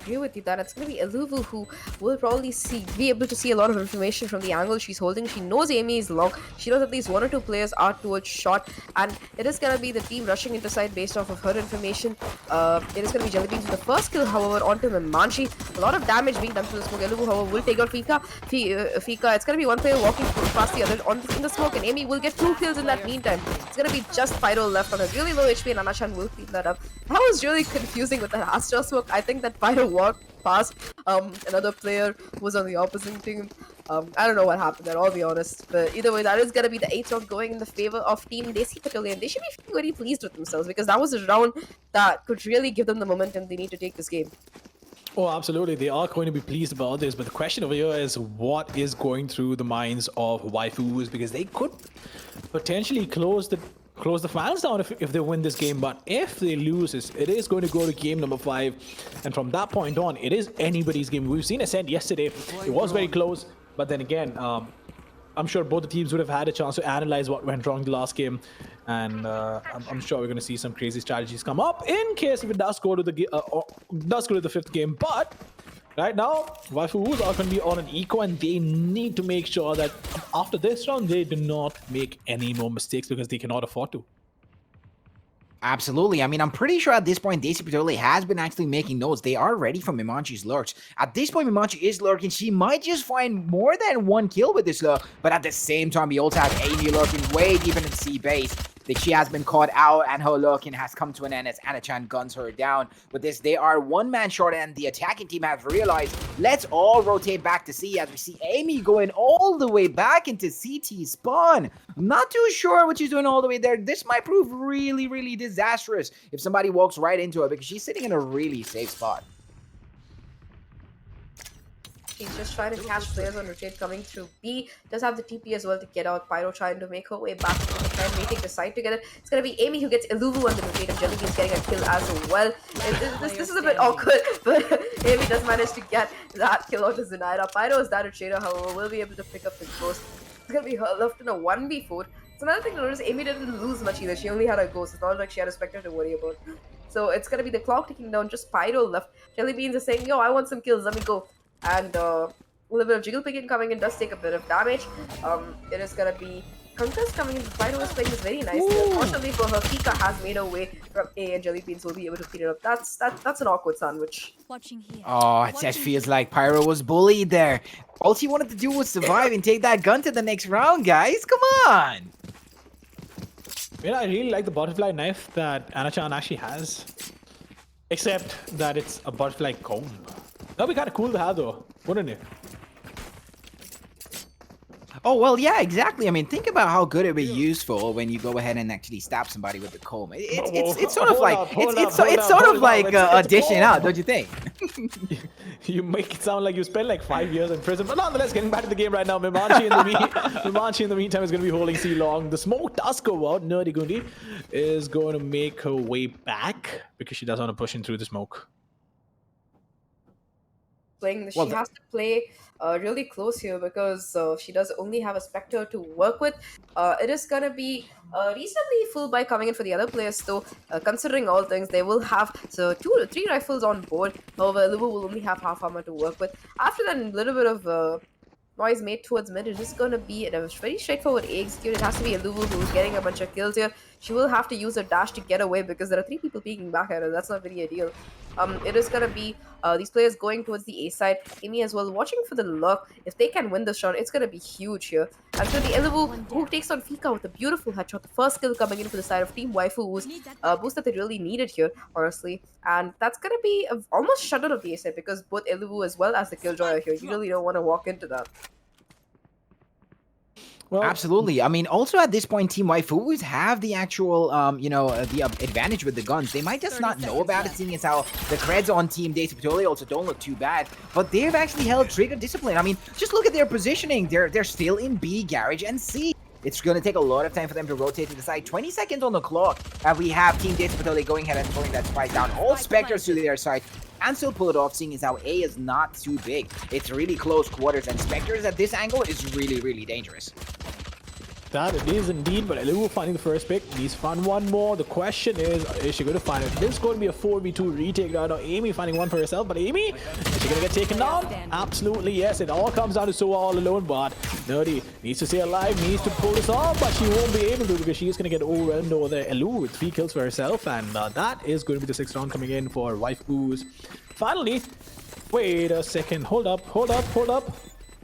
Agree with you that it's going to be Eluvu who will probably be able to see a lot of information from the angle she's holding. She knows Amy is long. She knows at least 1 or 2 players are towards shot, and it is going to be the team rushing into side based off of her information. It is going to be Jellybeans with the first kill, however, onto Mimanchi. A lot of damage being done to the smoke. Eluvu, however, will take out Fika. It's going to be one player walking past the other in the smoke, and Amy will get 2 kills in that meantime. It's going to be just Pyro left on a really low HP, and Anashan will clean that up. That was really confusing with that Astra smoke. I think that Pyro walked past another player who was on the opposite team. I don't know what happened there, I'll be honest. But either way, that is going to be the 8th round going in the favor of Team Desi Patoli, and they should be feeling very pleased with themselves, because that was a round that could really give them the momentum they need to take this game. Oh, absolutely. They are going to be pleased about this, but the question over here is what is going through the minds of Waifus, because they could potentially close the fans down if they win this game. But if they lose this, it is going to go to game number 5, and from that point on, it is anybody's game. We've seen Ascent yesterday. It was very close, but then again, I'm sure both the teams would have had a chance to analyze what went wrong the last game, and I'm sure we're going to see some crazy strategies come up in case if it does go to the 5th game. But right now, Waifus are going to be on an eco, and they need to make sure that after this round, they do not make any more mistakes, because they cannot afford to. Absolutely. I mean, I'm pretty sure at this point, Desi Patoli has been actually making notes. They are ready for Mimanchi's lurks. At this point, Mimanchi is lurking. She might just find more than 1 kill with this lurk, but at the same time, we also have Amy lurking way deep in the C base. that she has been caught out and her lurking has come to an end as Anachan guns her down. With this, they are one man short and the attacking team have realized, let's all rotate back to C as we see Amy going all the way back into CT spawn. I'm not too sure what she's doing all the way there. This might prove really, really disastrous if somebody walks right into her because she's sitting in a really safe spot. She's just trying to catch players on rotate coming through B. Does have the TP as well to get out. Pyro trying to make her way back to the side, waiting the side together. It's going to be Amy who gets Iluvu on the rotate, and Jellybean's getting a kill as well. This is a bit awkward, but Amy does manage to get that kill onto Zunaira. Pyro is down to Trader, however, will be able to pick up the ghost. It's going to be her left in a 1v4. It's another thing to notice, Amy didn't lose much either. She only had a ghost. It's not like she had a Spectre to worry about. So it's going to be the clock ticking down, just Pyro left. Jellybeans is saying, yo, I want some kills, let me go. And a little bit of jiggle picking coming in does take a bit of damage. It is gonna be Conquerors coming in. Pyro is playing this very nicely. Unfortunately for her, Fika has made her way from A, and Jellybeans will be able to clean it up. That's an awkward sandwich. Oh, it just feels like Pyro was bullied there. All she wanted to do was survive and take that gun to the next round, guys. Come on. Yeah, I really like the butterfly knife that Anachan actually has. Except that it's a butterfly comb. That'd be kind of cool to have though, wouldn't it? Oh, well, yeah, exactly. I mean, think about how good it'd be useful when you go ahead and actually stab somebody with the comb. It's sort of like, it's sort of like dishing out, don't you think? You make it sound like you spent like 5 years in prison, but nonetheless, getting back to the game right now. Mimanchi in the meantime is going to be holding C long. The smoke does go out. Nerdy Gundi is going to make her way back because she doesn't want to push in through the smoke. She has to play really close here because she does only have a Spectre to work with. It is going to be reasonably full buy coming in for the other players though. Considering all things, they will have 2 to 3 rifles on board. However, Lubu will only have half armor to work with. After that, a little bit of noise made towards mid. It is going to be a very straightforward A execute. It has to be Iluvu who's getting a bunch of kills here. She will have to use her dash to get away because there are 3 people peeking back at her. That's not very ideal. It is going to be these players going towards the A side. Amy as well watching for the lurk. If they can win this round, it's going to be huge here. And so the Iluvu who takes on Fika with a beautiful headshot. The first kill coming in for the side of Team Waifu was a boost that they really needed here, honestly. And that's going to be almost shut out of the A side because both Iluvu as well as the Killjoy are here. You really don't want to walk into that. Well, absolutely. I mean, also at this point, Team Waifus have the actual, the advantage with the guns. They might just not know about it, seeing as how the creds on Team Daisy Patoli also don't look too bad. But they've actually held Trigger discipline. I mean, just look at their positioning. They're still in B, Garage, and C. It's going to take a lot of time for them to rotate to the side. 20 seconds on the clock. And we have Team Daisy Patoli going ahead and throwing that spike down. All Spectres to their side. And still pull it off, seeing as how A is not too big. It's really close quarters, and Spectres at this angle is really, really dangerous. That it is indeed, but Iluvu finding the first pick. He's found one more. The question is she going to find it? This is going to be a 4v2 retake now. Amy finding one for herself, but Amy, is she going to get taken down? Absolutely, yes. It all comes down to Soa all alone, but Nerdy needs to stay alive, needs to pull this off, but she won't be able to because she's going to get overwhelmed over there. Iluvu with 3 kills for herself, and that is going to be the 6th round coming in for Waifus. Finally, wait a second. Hold up.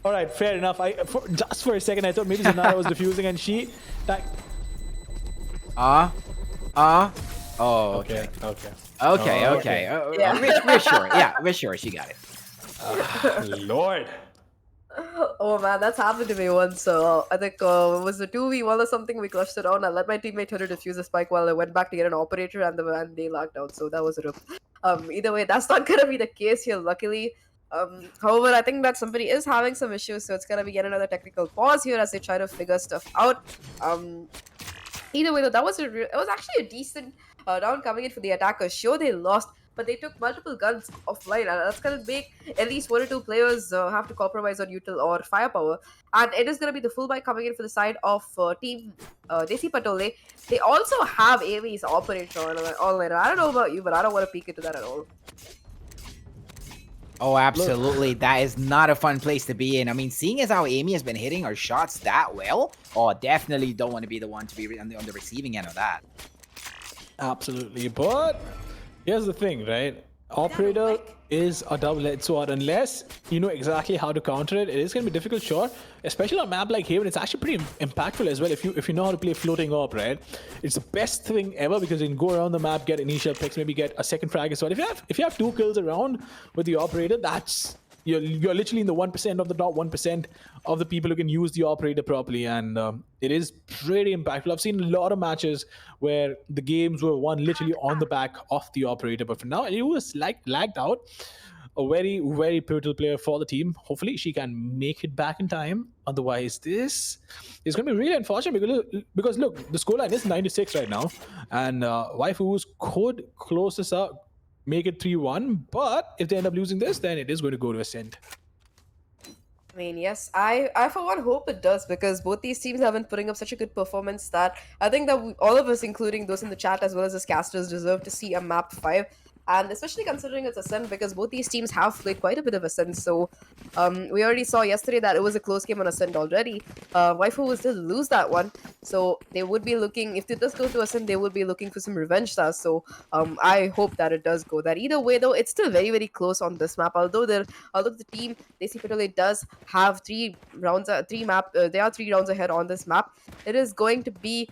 All right, fair enough. Just for a second, I thought maybe Zanara was defusing, and she like. Oh, okay. Okay. Yeah. We're sure. Yeah, we're sure she got it. Lord. Oh man, that's happened to me once. So I think it was a 2v1 or something. We clutched it on. I let my teammate try to defuse a spike while I went back to get an operator, and they locked out. So that was a rip. Either way, that's not gonna be the case here, luckily. However, I think that somebody is having some issues, so it's gonna be yet another technical pause here as they try to figure stuff out. Either way, though, it was actually a decent round coming in for the attackers. Sure, they lost, but they took multiple guns offline, and that's gonna make at least 1 or 2 players have to compromise on util or firepower. And it is gonna be the full buy coming in for the side of Team Desi Patole. They also have Amy's operator online. I don't know about you, but I don't want to peek into that at all. Oh, absolutely. That is not a fun place to be in. I mean, seeing as how Amy has been hitting her shots that well, definitely don't want to be the one to be on the receiving end of that. Absolutely. But here's the thing, right? Operator is a double-edged sword. Unless you know exactly how to counter it, it is going to be difficult, sure. Especially on a map like Haven, it's actually pretty impactful as well if you know how to play floating op, right? It's the best thing ever because you can go around the map, get initial picks, maybe get a second frag as well. If you have 2 kills around with the operator, that's you're literally in the 1% of the top 1% of the people who can use the operator properly, and it is pretty impactful. I've seen a lot of matches where the games were won literally on the back of the operator, but for now it was like lagged out. A very, very pivotal player for the team. Hopefully she can make it back in time. Otherwise, this is going to be really unfortunate because look, the scoreline is 96 right now, and Waifus could close this up, make it 3-1, but if they end up losing this, then it is going to go to Ascent. I mean, yes, I for one hope it does, because both these teams have been putting up such a good performance that I think that all of us, including those in the chat as well as the casters, deserve to see a map 5. And especially considering it's Ascent, because both these teams have played quite a bit of Ascent. So we already saw yesterday that it was a close game on Ascent already. Waifu will still lose that one. So they would be looking, if it does go to Ascent, they would be looking for some revenge stars. So I hope that it does go that. Either way though, it's still very, very close on this map. Although the team, Desi Petole, does have 3 rounds, they are 3 rounds ahead on this map. It is going to be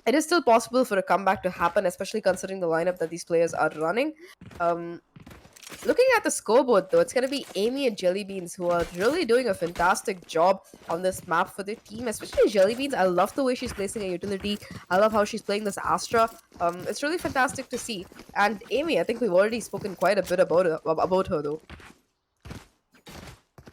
it is still possible for a comeback to happen, especially considering the lineup that these players are running. Looking at the scoreboard, though, it's going to be Amy and Jellybeans who are really doing a fantastic job on this map for their team, especially Jellybeans. I love the way she's placing a utility. I love how she's playing this Astra. It's really fantastic to see. And Amy, I think we've already spoken quite a bit about her, though.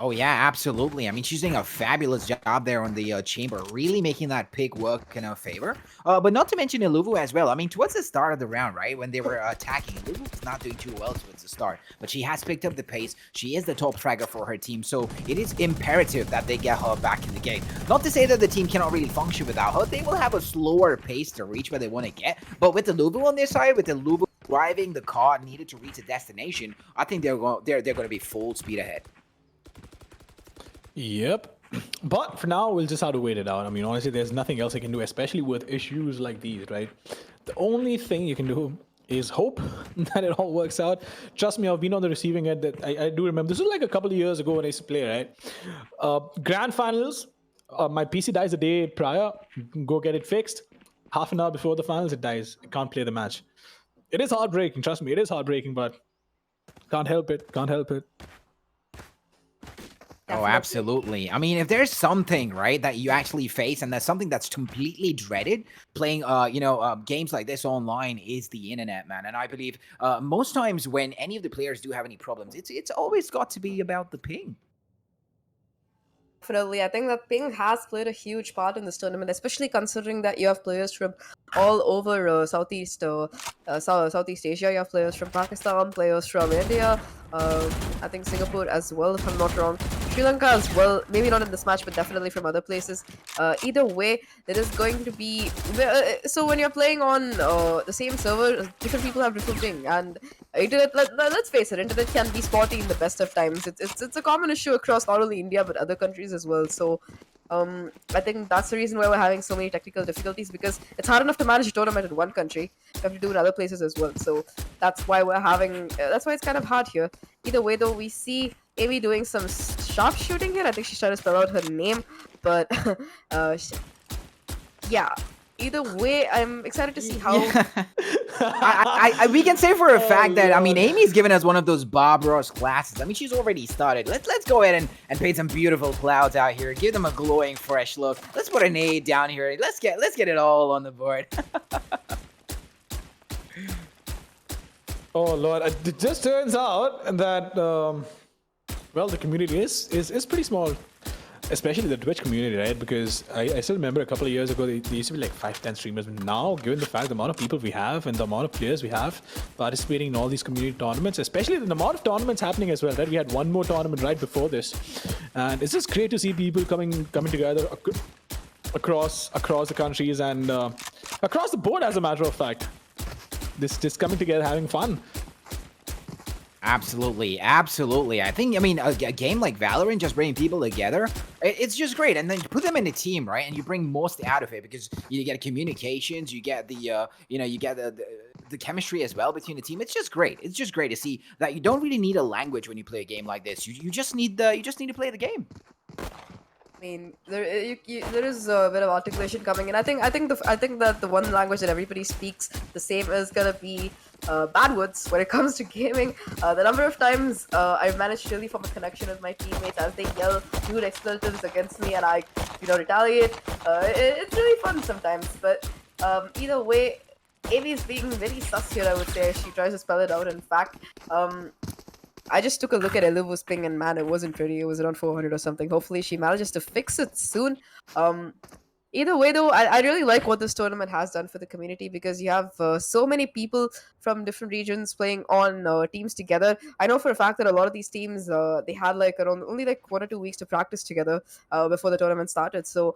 Oh yeah, absolutely. I mean, she's doing a fabulous job there on the chamber, really making that pick work in her favor. But not to mention Iluvu as well. I mean, towards the start of the round, right, when they were attacking, Iluvu was not doing too well towards the start, but she has picked up the pace. She is the top fragger for her team, so it is imperative that they get her back in the game. Not to say that the team cannot really function without her. They will have a slower pace to reach where they want to get, but with Iluvu on their side, with Iluvu driving the car needed to reach a destination, I think they're going to be full speed ahead. Yep. But for now, we'll just have to wait it out. I mean, honestly, there's nothing else I can do, especially with issues like these, right? The only thing you can do is hope that it all works out. Trust me, I've been on the receiving end. That I do remember. This was like a couple of years ago when I used to play, right? Grand finals, my PC dies a day prior. Go get it fixed. Half an hour before the finals, it dies. I can't play the match. It is heartbreaking. Trust me, it is heartbreaking, but can't help it. Can't help it. Oh, absolutely. I mean, if there's something, right, that you actually face, and there's something that's completely dreaded, playing, games like this online, is the internet, man. And I believe most times when any of the players do have any problems, it's always got to be about the ping. Definitely, I think that ping has played a huge part in this tournament, especially considering that you have players from all over Southeast Asia. You have players from Pakistan, players from India, I think Singapore as well, if I'm not wrong. Sri Lanka as well, maybe not in this match, but definitely from other places. Either way, there is going to be... so when you're playing on the same server, different people have different ping, and internet, let's face it, internet can be spotty in the best of times. It's a common issue across not only India, but other countries as well. So I think that's the reason why we're having so many technical difficulties, because it's hard enough to manage a tournament in one country. You have to do it in other places as well. So that's why we're having... that's why it's kind of hard here. Either way, though, we see Amy doing some sharpshooting here. I think she's trying to spell out her name, but yeah. Either way, I'm excited to see how... we can say for a fact that, I mean, Amy's given us one of those Bob Ross classes. I mean, she's already started. Let's go ahead and paint some beautiful clouds out here. Give them a glowing, fresh look. Let's put an A down here. Let's get it all on the board. Oh, Lord. It just turns out that, well, the community is pretty small. Especially the Twitch community, right? Because I still remember a couple of years ago, they used to be like 5-10 streamers. But now, given the fact, the amount of people we have and the amount of players we have participating in all these community tournaments, especially the amount of tournaments happening as well, right? We had one more tournament right before this. And it's just great to see people coming together across the countries and across the board, as a matter of fact. Just coming together, having fun. Absolutely. I think, I mean, a game like Valorant, just bringing people together, it's just great. And then you put them in a team, right? And you bring most out of it, because you get communications, you get the, you get the chemistry as well between the team. It's just great. It's just great to see that you don't really need a language when you play a game like this. You just need to play the game. I mean, there is a bit of articulation coming in. I think that the one language that everybody speaks the same is gonna be bad words when it comes to gaming. The number of times I've managed to really form a connection with my teammates as they yell rude expletives against me and I, retaliate. It's really fun sometimes. But either way, Amy is being very sus here. I would say she tries to spell it out. In fact, I just took a look at Elivu's ping and man, it wasn't pretty. It was around 400 or something. Hopefully she manages to fix it soon. Either way though, I really like what this tournament has done for the community because you have so many people from different regions playing on teams together. I know for a fact that a lot of these teams, they had around only 1 or 2 weeks to practice together before the tournament started. So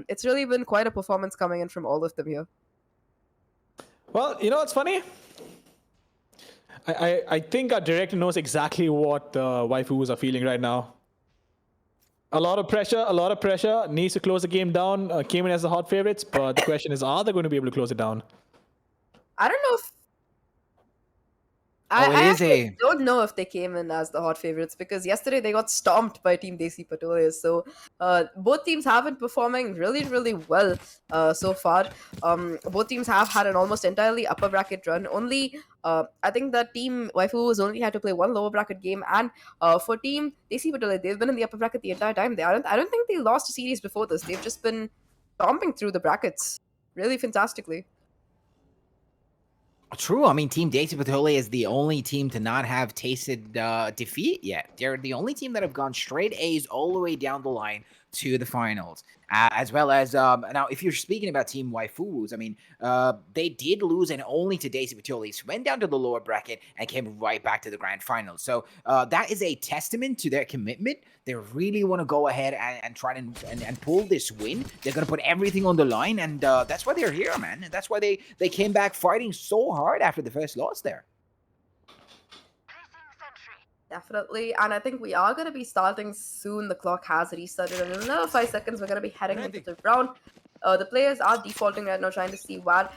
it's really been quite a performance coming in from all of them here. Well, you know what's funny? I think our director knows exactly what the waifus are feeling right now. A lot of pressure. Needs to close the game down. Came in as the hot favorites, but the question is, are they going to be able to close it down? I don't know if don't know if they came in as the hot favorites because yesterday they got stomped by Team Desi Patole. So both teams have been performing really, really well so far. Both teams have had an almost entirely upper bracket run. Only I think that Team Waifu has only had to play one lower bracket game, and for Team Desi Patole, they've been in the upper bracket the entire time. I don't think they lost a series before this. They've just been stomping through the brackets really fantastically. True. I mean, Team Desi Patole is the only team to not have tasted defeat yet. They're the only team that have gone straight A's all the way down the line to the finals. As well as, now, if you're speaking about Team Waifus, I mean, they did lose and only to Desi Patole, went down to the lower bracket and came right back to the grand finals. So that is a testament to their commitment. They really want to go ahead and try and pull this win. They're going to put everything on the line, and that's why they're here, man. And that's why they came back fighting so hard after the first loss there. Definitely, and I think we are going to be starting soon. The clock has restarted, and in another 5 seconds, we're going to be heading into the round. The players are defaulting right now, trying to see what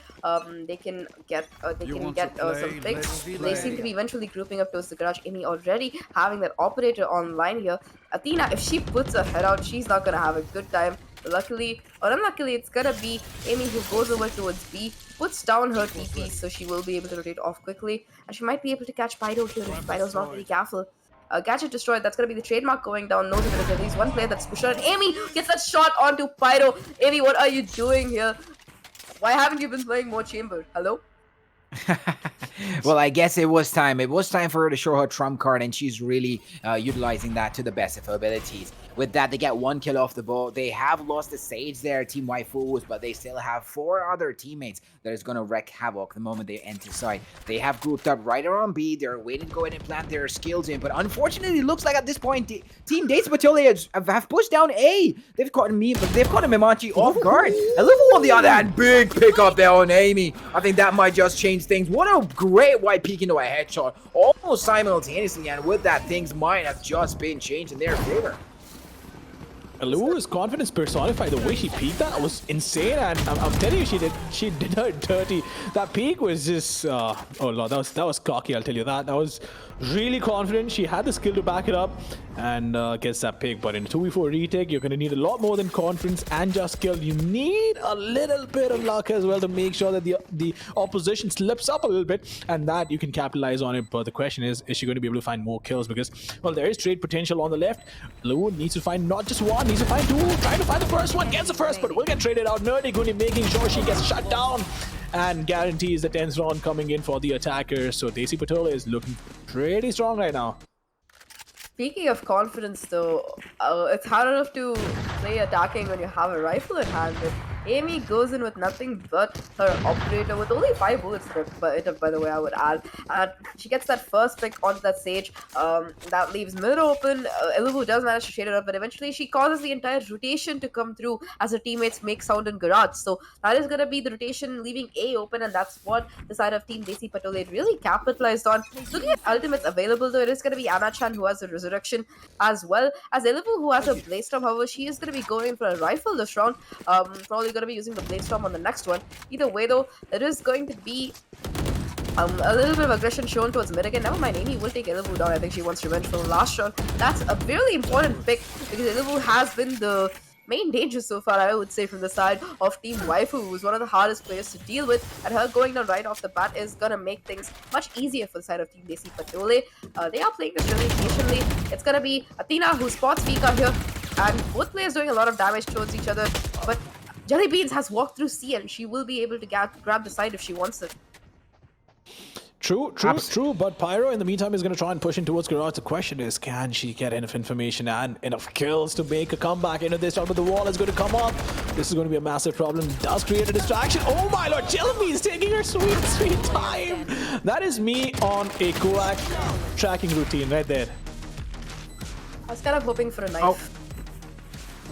they can get. Some picks. They seem to be eventually grouping up towards the garage. Amy already having that operator online here. Athena, if she puts her head out, she's not going to have a good time. But luckily, or unluckily, it's going to be Amy who goes over towards B, puts down her TP, so she will be able to rotate off quickly, and she might be able to catch Pyro here if Pyro's not very careful. Gadget destroyed. That's going to be the trademark going down. Knows if there is at least one player that's pushed out. And Amy gets that shot onto Pyro. Amy, what are you doing here? Why haven't you been playing more Chamber? Hello? Well, I guess it was time. It was time for her to show her trump card, and she's really utilizing that to the best of her abilities. With that, they get 1 kill off the ball. They have lost the Sage there, Team Waifus, but they still have 4 other teammates that is going to wreak havoc the moment they enter site. They have grouped up right around B. They're waiting to go ahead and plant their skills in, but unfortunately, it looks like at this point, Team Desi Patole have pushed down A. They've caught Mimachi off guard. And Liverpool on the other hand, big pickup there on Amy. I think that might just change things. What a great white peek into a headshot, almost simultaneously, and with that, things might have just been changed in their favor. Alua's confidence personified. The way she peeked that was insane, and I'm telling you, she did her dirty. That peek was just oh lord, that was cocky. I'll tell you that. That was really confident. She had the skill to back it up and gets that pick. But in a 2v4 retake, you're gonna need a lot more than confidence and just skill. You need a little bit of luck as well to make sure that the opposition slips up a little bit, and that you can capitalize on it. But the question is she going to be able to find more kills? Because, well, there is trade potential on the left. Alua needs to find not just one, needs to find 2. Trying to find the first one, gets the first, but will get traded out. Nerdy Guni making sure she gets shut down and guarantees the 10th round coming in for the attacker. So Desi Patole is looking pretty strong right now. Speaking of confidence though, it's hard enough to play attacking when you have a rifle in hand. But Amy goes in with nothing but her operator with only 5 bullets by the way, I would add. And she gets that first pick onto that Sage. That leaves mid open. Elivu does manage to shade it up, but eventually she causes the entire rotation to come through as her teammates make sound in garage. So that is going to be the rotation leaving A open, and that's what the side of Team Desi Patole really capitalized on. Looking at ultimates available though, it is going to be Anna-chan who has the resurrection, as well as Elivu who has a Blaze Storm. However, she is going to be going for a rifle this round. Probably going to be using the Blaze Storm on the next one. Either way though, it is going to be A little bit of aggression shown towards mid again. Never mind, Amy will take Ilivu down. I think she wants revenge from the last round. That's a really important pick because Ilivu has been the main danger so far, I would say, from the side of Team Waifu, who's one of the hardest players to deal with, and her going down right off the bat is gonna make things much easier for the side of Team Desi Patole. They are playing this really patiently. It's gonna be Athena who spots Fika here, and both players doing a lot of damage towards each other, but Jelly Beans has walked through C and she will be able to grab the side if she wants it. True, but Pyro in the meantime is going to try and push in towards Garage. The question is, can she get enough information and enough kills to make a comeback into this round? But the wall is going to come up. This is going to be a massive problem. Does create a distraction. Oh my lord, Jelly is taking her sweet time. That is me on a Koak tracking routine right there. I was kind of hoping for a knife. Oh.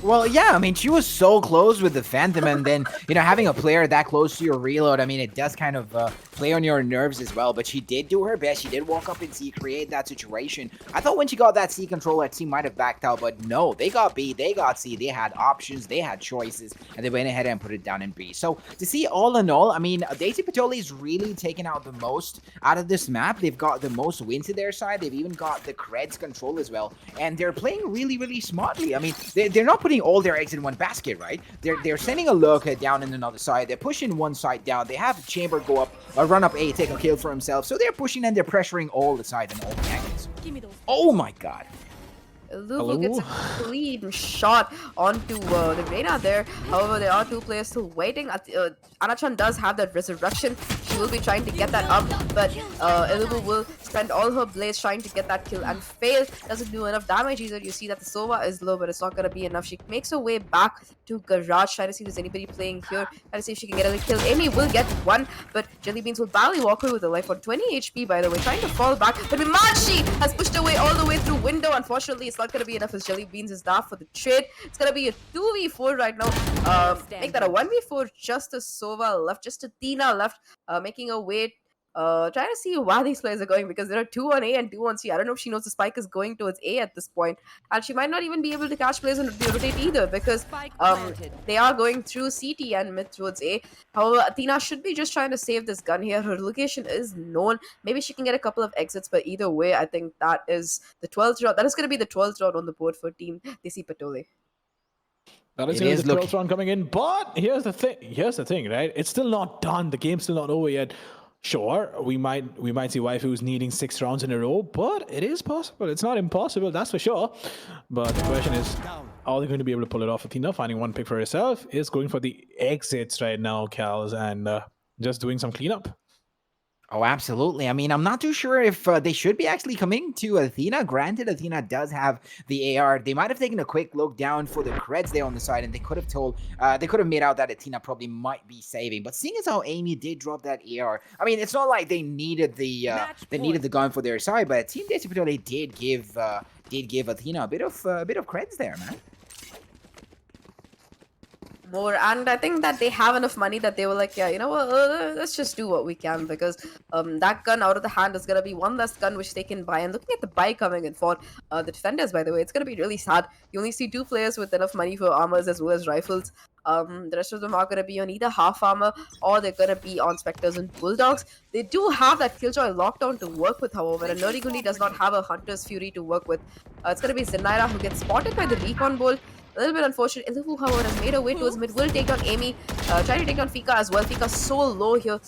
Well, yeah, I mean, she was so close with the Phantom, and then, you know, having a player that close to your reload, I mean, it does kind of play on your nerves as well, but she did do her best. She did walk up and C, create that situation. I thought when she got that C control, that team might have backed out, but no, they got B, they got C, they had options, they had choices, and they went ahead and put it down in B. So, to see all in all, I mean, Desi Patole is really taking out the most out of this map. They've got the most wins to their side. They've even got the creds control as well, and they're playing really, really smartly. I mean, they're not putting all their eggs in one basket, right? They're sending a look down in another side. They're pushing one side down. They have Chamber go up, run up A, take a kill for himself. So they're pushing and they're pressuring all the sides and all the angles. Oh my god. Ilivu gets a clean shot onto the Reyna there. However, there are two players still waiting. Anachan does have that resurrection. She will be trying to get that up, but Ilivu will spend all her blades trying to get that kill and fail. Doesn't do enough damage either. You see that the Sova is low, but it's not going to be enough. She makes her way back to Garage, trying to see if there's anybody playing here. Trying to see if she can get a kill. Amy will get one, but Jelly Beans will barely walk away with a life on 20 HP, by the way, trying to fall back. But Mimachi has pushed away all the way through window. Unfortunately, it's not going to be enough as Jelly Beans is there for the trade. It's going to be a 2v4 right now. Make that a 1v4. Just a Sova left, just a Tina left, making a way. Trying to see where these players are going because there are 2 on A and 2 on C. I don't know if she knows the spike is going towards A at this point, and she might not even be able to catch players and rotate either because they are going through CT and mid towards A. However, Athena should be just trying to save this gun here. Her location is known. Maybe she can get a couple of exits, but either way, I think that is the 12th round. That is going to be the 12th round on the board for Team Desi Patole. That is the 12th round coming in, but here's the thing, right? It's still not done. The game's still not over yet. Sure, we might see waifus needing 6 rounds in a row, but it is possible. It's not impossible, that's for sure. But the question is, are they going to be able to pull it off? Athena finding one pick for herself is going for the exits right now, Cals, and just doing some cleanup. Oh, absolutely. I mean, I'm not too sure if they should be actually coming to Athena. Granted, Athena does have the AR. They might have taken a quick look down for the creds there on the side, and they could have made out that Athena probably might be saving. But seeing as how Amy did drop that AR, I mean, it's not like they needed the gun for their side, but Team Desi Patole did give Athena a bit of creds there, man. More, and I think that they have enough money that they were like, yeah, you know what, let's just do what we can because that gun out of the hand is going to be one less gun which they can buy. And looking at the buy coming in for the defenders, by the way, it's going to be really sad. You only see 2 players with enough money for armors as well as rifles. The rest of them are going to be on either half armor or they're going to be on Spectres and Bulldogs. They do have that Killjoy lockdown to work with, however, and Nerdy Gundi does not have a Hunter's Fury to work with. It's going to be Zenaira who gets spotted by the Recon Bolt. A little bit unfortunate. Ilivu, however, has made her way towards mid. Will take down Amy. Trying to take down Fika as well. Fika so low here.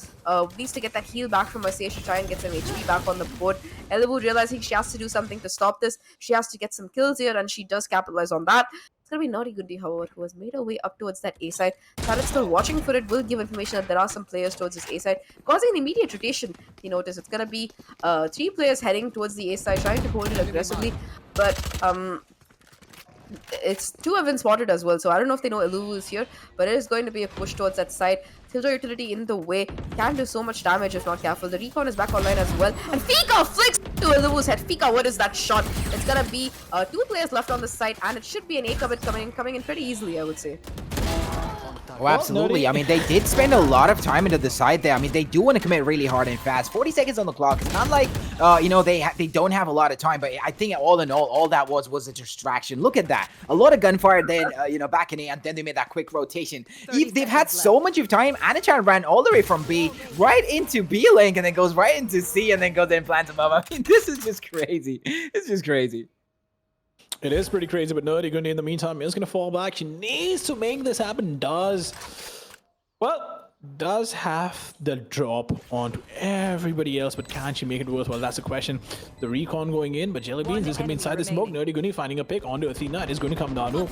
Needs to get that heal back from Marseille to try and get some HP back on the board. Ilivu realizing she has to do something to stop this. She has to get some kills here, and she does capitalize on that. It's going to be Naughty Gundi, however, who has made her way up towards that A side. Tarot's still watching for it. Will give information that there are some players towards this A side, causing an immediate rotation. You notice it's going to be 3 players heading towards the A side, trying to hold it aggressively. But it's 2 have been spotted as well, so I don't know if they know Ilivu is here, but it is going to be a push towards that side. Killjoy utility in the way can do so much damage if not careful. The Recon is back online as well, and Fika flicks to Ilivu's head. Fika, what is that shot? It's gonna be 2 players left on the side, and it should be an A commit coming in pretty easily, I would say. Oh, absolutely. I mean, they did spend a lot of time into the side there. I mean, they do want to commit really hard and fast. 40 seconds on the clock. It's not like, you know, they don't have a lot of time. But I think all in all that was a distraction. Look at that. A lot of gunfire then, you know, back in A, and then they made that quick rotation. They've had so much of time. Anachan ran all the way from B right into B link and then goes right into C and then goes and plants him up. I mean, this is just crazy. It's just crazy. It is pretty crazy, but Nerdy Gunny in the meantime is going to fall back. She needs to make this happen. Does have the drop onto everybody else, but can she make it worthwhile? That's the question. The recon going in, but Jelly Beans is going to be inside the smoke. Nerdy Gunny finding a pick onto Athena. It is going to come down to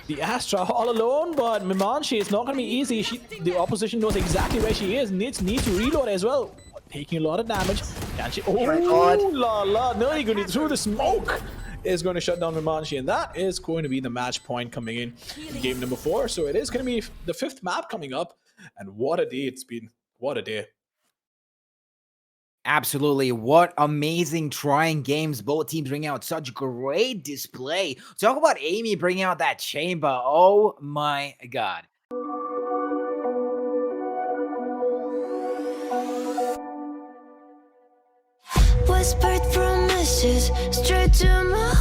the Astra all alone, but Mimanshi, it's not going to be easy. The opposition knows exactly where she is. Needs to reload as well. Taking a lot of damage. Can she? Oh my God. La la! Nerdy Gunny through the smoke is going to shut down Mimanshi, and that is going to be the match point coming in game number 4. So it is going to be the 5th map coming up, and what a day it's been. What a day. Absolutely. What amazing trying games. Both teams bring out such great display. Talk about Amy bringing out that chamber. Oh my God. Whispered promises straight to my